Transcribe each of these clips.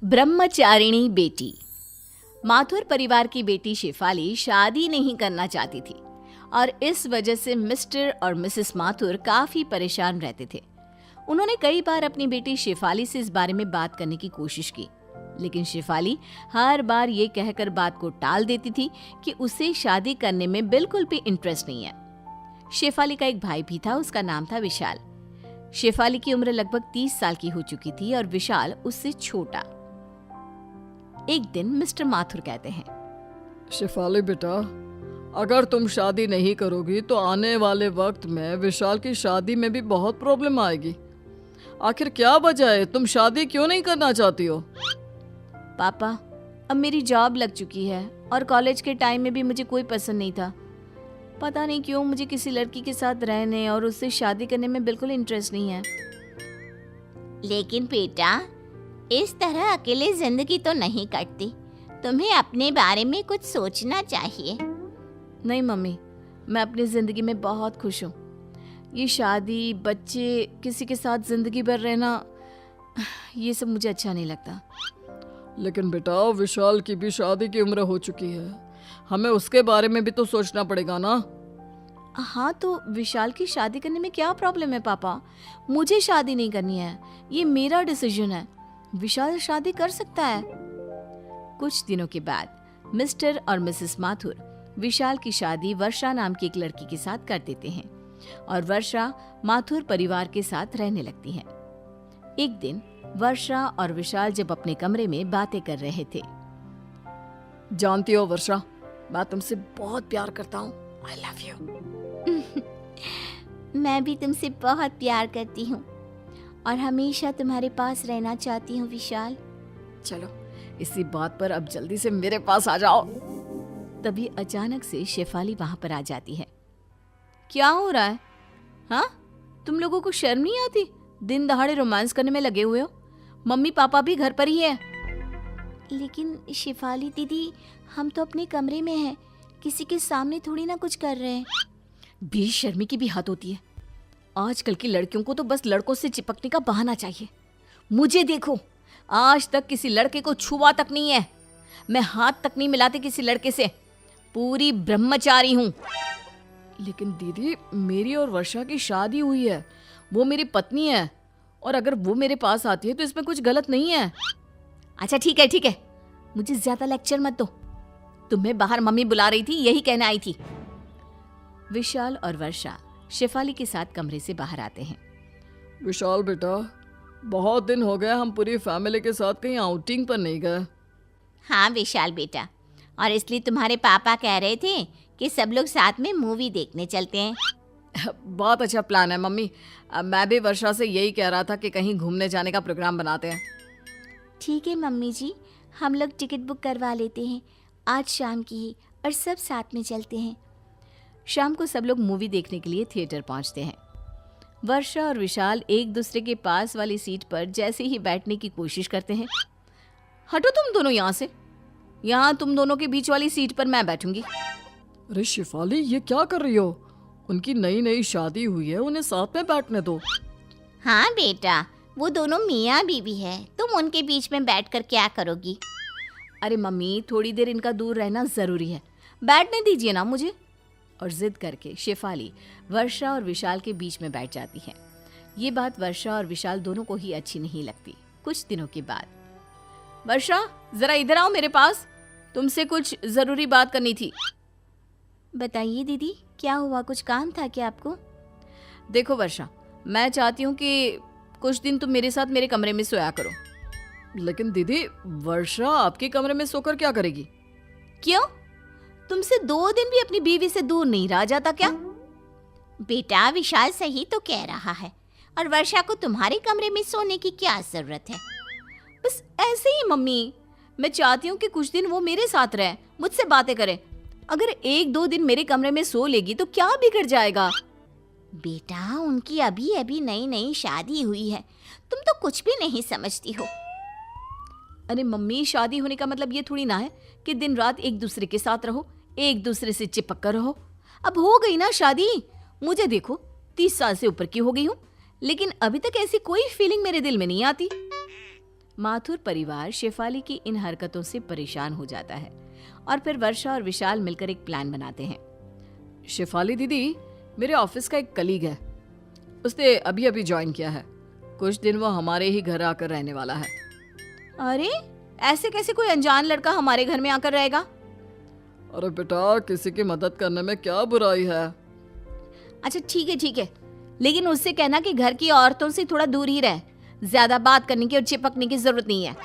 ब्रह्मचारिणी बेटी। माथुर परिवार की बेटी शेफाली शादी नहीं करना चाहती थी और इस वजह से मिस्टर और मिसेस माथुर काफी परेशान रहते थे। उन्होंने कई बार अपनी बेटी शेफाली से इस बारे में बात करने की कोशिश की, लेकिन शेफाली हर बार ये कहकर बात को टाल देती थी कि उसे शादी करने में बिल्कुल भी इंटरेस्ट नहीं है। शेफाली का एक भाई भी था, उसका नाम था विशाल। शेफाली की उम्र लगभग 30 साल की हो चुकी थी और विशाल उससे छोटा। एक दिन मिस्टर माथुर कहते हैं, शेफाली बेटा, अगर तुम शादी नहीं करोगी तो आने वाले वक्त में विशाल की शादी में भी बहुत प्रॉब्लम आएगी। आखिर क्या वजह है, तुम शादी क्यों नहीं करना चाहती हो? पापा, अब मेरी जॉब लग चुकी है और कॉलेज के टाइम में भी मुझे कोई पसंद नहीं था। पता नहीं क्यों मुझे किसी लड़की के साथ रहने और उससे शादी करने में बिल्कुल इंटरेस्ट नहीं है। लेकिन बेटा, इस तरह अकेले जिंदगी तो नहीं कटती। तुम्हें अपने बारे में कुछ सोचना चाहिए। नहीं मम्मी, मैं अपनी जिंदगी में बहुत खुश हूँ। ये शादी, बच्चे, किसी के साथ जिंदगी भर रहना, ये सब मुझे अच्छा नहीं लगता। लेकिन बेटा, विशाल की भी शादी की उम्र हो चुकी है, हमें उसके बारे में भी तो सोचना पड़ेगा ना। हाँ, तो विशाल की शादी करने में क्या प्रॉब्लम है पापा? मुझे शादी नहीं करनी है, ये मेरा डिसीजन है। विशाल शादी कर सकता है। कुछ दिनों के बाद मिस्टर और मिसेस माथुर विशाल की शादी वर्षा नाम की एक लड़की के साथ कर देते हैं और वर्षा माथुर परिवार के साथ रहने लगती है। एक दिन वर्षा और विशाल जब अपने कमरे में बातें कर रहे थे। जानती हो वर्षा, मैं तुमसे बहुत प्यार करता हूँ। I love you. मैं भी तुमसे बहुत प्यार करती हूँ और हमेशा तुम्हारे पास रहना चाहती हूँ विशाल। चलो, इसी बात पर अब जल्दी से मेरे पास आ जाओ। तभी अचानक से शेफाली वहां पर आ जाती है। क्या हो रहा है? हाँ, तुम लोगों को शर्म नहीं आती? दिन दहाड़े रोमांस करने में लगे हुए हो। मम्मी पापा भी घर पर ही है। लेकिन शेफाली दीदी, हम तो अपने कमरे में हैं, किसी के सामने थोड़ी ना कुछ कर रहे हैं। बेशर्मी की भी हद होती है। आजकल की लड़कियों को तो बस लड़कों से चिपकने का बहाना चाहिए। मुझे देखो, आज तक किसी लड़के को छुआ तक नहीं है। मैं हाथ तक नहीं मिलाती किसी लड़के से। पूरी ब्रह्मचारी हूँ। लेकिन दीदी, मेरी और वर्षा की शादी हुई है, वो मेरी पत्नी है, और अगर वो मेरे पास आती है तो इसमें कुछ गलत नहीं है। अच्छा ठीक है ठीक है, मुझे ज्यादा लेक्चर मत दो। तुम्हें बाहर मम्मी बुला रही थी, यही कहने आई थी। विशाल और वर्षा शेफाली के साथ कमरे से बाहर आते हैं। विशाल बेटा, बहुत दिन हो गए हम पूरी फैमिली के साथ कहीं आउटिंग पर नहीं गए। हाँ विशाल बेटा, और इसलिए तुम्हारे पापा कह रहे थे कि सब लोग साथ में मूवी देखने चलते हैं। बहुत अच्छा प्लान है मम्मी। मैं भी वर्षा से यही कह रहा था कि कहीं घूमने जाने का प्रोग्राम बनाते हैं। ठीक है मम्मी जी, हम लोग टिकट बुक करवा लेते हैं आज शाम की ही, और सब साथ में चलते हैं। शाम को सब लोग मूवी देखने के लिए थिएटर पहुंचते हैं। वर्षा और विशाल एक दूसरे के पास वाली सीट पर जैसे ही बैठने की कोशिश करते हैं। हटो तुम दोनों यहाँ से, यहाँ तुम दोनों के बीच वाली सीट पर मैं बैठूंगी। अरे शेफाली, ये क्या कर रही हो? उनकी नई नई शादी हुई है, उन्हें साथ में बैठने दो। हाँ बेटा, वो दोनों मियाँ बीवी है, तुम उनके बीच में बैठकर क्या करोगी? अरे मम्मी, थोड़ी देर इनका दूर रहना जरूरी है, बैठने दीजिए ना मुझे। और जिद करके शेफाली वर्षा और विशाल के बीच में बैठ जाती है। ये बात वर्षा और विशाल दोनों को ही अच्छी नहीं लगती। कुछ दिनों के बाद, वर्षा जरा इधर आओ मेरे पास, तुमसे कुछ जरूरी बात करनी थी। बताइए दीदी, क्या हुआ? कुछ काम था क्या आपको? देखो वर्षा, मैं चाहती हूँ कि कुछ दिन तुम मेरे साथ मेरे कमरे में सोया करो। लेकिन दीदी, वर्षा आपके कमरे में सोकर क्या करेगी? क्यों? तुमसे 2 दिन भी अपनी बीवी से दूर नहीं रहा जाता क्या? बेटा, विशाल सही तो कह रहा है, और वर्षा को तुम्हारे कमरे में सोने की क्या जरूरत है? बस ऐसे ही मम्मी, मैं चाहती हूँ कि कुछ दिन वो मेरे साथ रहे, मुझसे बातें करे। अगर 1-2 दिन मेरे कमरे में सो लेगी तो क्या बिगड़ जाएगा? बेटा, उनकी अभी अभी नई नई शादी हुई है, तुम तो कुछ भी नहीं समझती हो। अरे मम्मी, शादी होने का मतलब ये थोड़ी ना है कि दिन रात एक दूसरे के साथ रहो, एक दूसरे से चिपक कर रहो। अब हो गई ना शादी। मुझे देखो, 30 साल से ऊपर की हो गई हूँ, लेकिन अभी तक ऐसी कोई फीलिंग मेरे दिल में नहीं आती। माथुर परिवार शेफाली की इन हरकतों से परेशान हो जाता है और फिर वर्षा और विशाल मिलकर एक प्लान बनाते हैं। शेफाली दीदी, मेरे ऑफिस का एक कलीग है, उसने अभी अभी ज्वाइन किया है। कुछ दिन वो हमारे ही घर आकर रहने वाला है। अरे ऐसे कैसे कोई अनजान लड़का हमारे घर में आकर रहेगा? अरे बेटा, किसी की मदद करने में क्या बुराई है। अच्छा ठीक है, लेकिन उससे कहना कि घर की औरतों से थोड़ा दूर ही रहे, ज्यादा बात करने की और चिपकने की जरूरत नहीं है।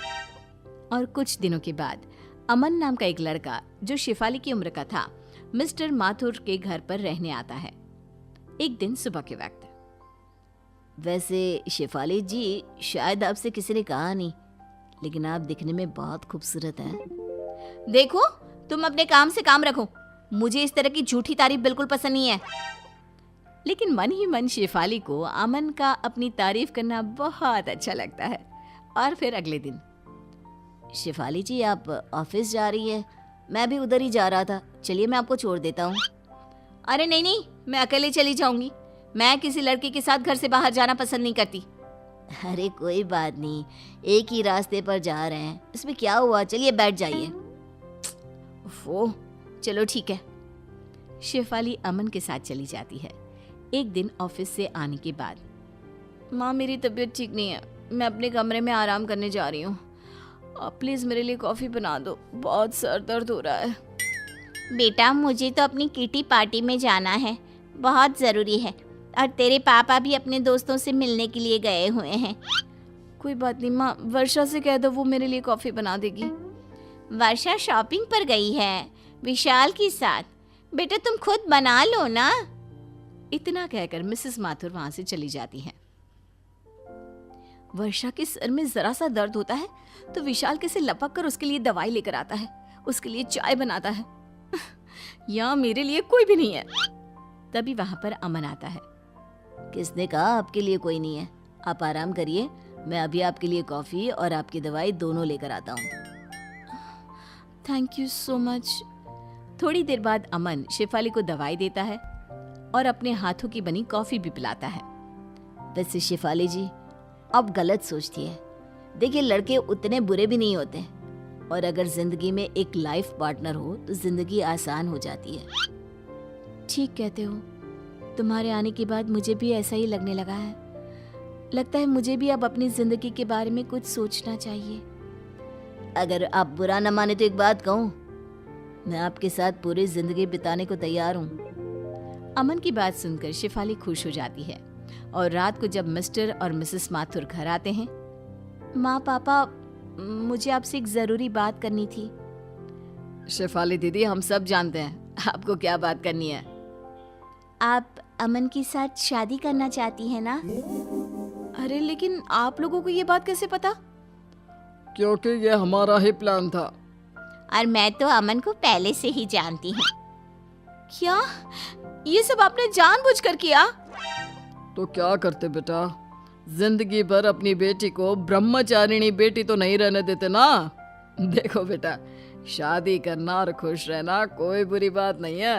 और कुछ दिनों के बाद अमन नाम का एक लड़का जो शेफाली की उम्र का था मिस्टर माथुर के घर पर रहने आता है। एक दिन सुबह के वक्त। वैसे शेफाली जी, शायद आपसे किसी ने कहा नहीं, लेकिन आप दिखने में बहुत खूबसूरत हैं। देखो, तुम अपने काम से काम रखो, मुझे इस तरह की झूठी तारीफ बिल्कुल पसंद नहीं है। लेकिन मन ही मन शेफाली को अमन का अपनी तारीफ करना बहुत अच्छा लगता है। और फिर अगले दिन, शेफाली जी, आप ऑफिस जा रही है? मैं भी उधर ही जा रहा था, चलिए मैं आपको छोड़ देता हूँ। अरे नहीं, मैं अकेले चली जाऊंगी। मैं किसी लड़के के साथ घर से बाहर जाना पसंद नहीं करती। अरे कोई बात नहीं, एक ही रास्ते पर जा रहे हैं, इसमें क्या हुआ, चलिए बैठ जाइए। वो चलो ठीक है। शेफाली अमन के साथ चली जाती है। एक दिन ऑफिस से आने के बाद, माँ मेरी तबीयत ठीक नहीं है, मैं अपने कमरे में आराम करने जा रही हूँ, आप प्लीज़ मेरे लिए कॉफ़ी बना दो, बहुत सर दर्द हो रहा है। बेटा, मुझे तो अपनी किटी पार्टी में जाना है, बहुत ज़रूरी है, और तेरे पापा भी अपने दोस्तों से मिलने के लिए गए हुए हैं। कोई बात नहीं माँ, वर्षा से कह दो वो मेरे लिए कॉफ़ी बना देगी। वर्षा शॉपिंग पर गई है विशाल के साथ, बेटा तुम खुद बना लो ना। इतना कहकर मिसेस माथुर वहां से चली जाती हैं। वर्षा के सर में जरा सा दर्द होता है तो विशाल कैसे लपक कर उसके लिए दवाई लेकर आता है, उसके लिए चाय बनाता है। यहाँ मेरे लिए कोई भी नहीं है। तभी वहां पर अमन आता है। किसने कहा आपके लिए कोई नहीं है? आप आराम करिए, मैं अभी आपके लिए कॉफी और आपकी दवाई दोनों लेकर आता हूँ। Thank you so much. थोड़ी देर बाद अमन शेफाली को दवाई देता है और अपने हाथों की बनी कॉफी भी पिलाता है। वैसे शेफाली जी, आप गलत सोचती है। देखिए, लड़के उतने बुरे भी नहीं होते, और अगर जिंदगी में एक लाइफ पार्टनर हो तो जिंदगी आसान हो जाती है। ठीक कहते हो, तुम्हारे आने के बाद मुझे भी ऐसा ही लगने लगा है। लगता है मुझे भी अब अपनी जिंदगी के बारे में कुछ सोचना चाहिए। अगर आप बुरा न माने तो एक बात कहूँ, मैं आपके साथ पूरी जिंदगी बिताने को तैयार हूँ। अमन की बात सुनकर शेफाली खुश हो जाती है और रात को जब मिस्टर और मिसेस माथुर घर आते हैं, माँ पापा, मुझे आपसे एक जरूरी बात करनी थी। शेफाली दीदी, हम सब जानते हैं आपको क्या बात करनी है। आप अमन के साथ शादी करना चाहती हैं ना? अरे लेकिन आप लोगों को ये बात कैसे पता? क्योंकि ये हमारा ही प्लान था। और मैं तो अमन को पहले से ही जानती हूँ। क्या ये सब आपने जानबूझकर किया? तो क्या करते बेटा, जिंदगी भर अपनी बेटी को ब्रह्मचारिणी बेटी तो नहीं रहने देते ना। देखो बेटा, शादी करना और खुश रहना कोई बुरी बात नहीं है।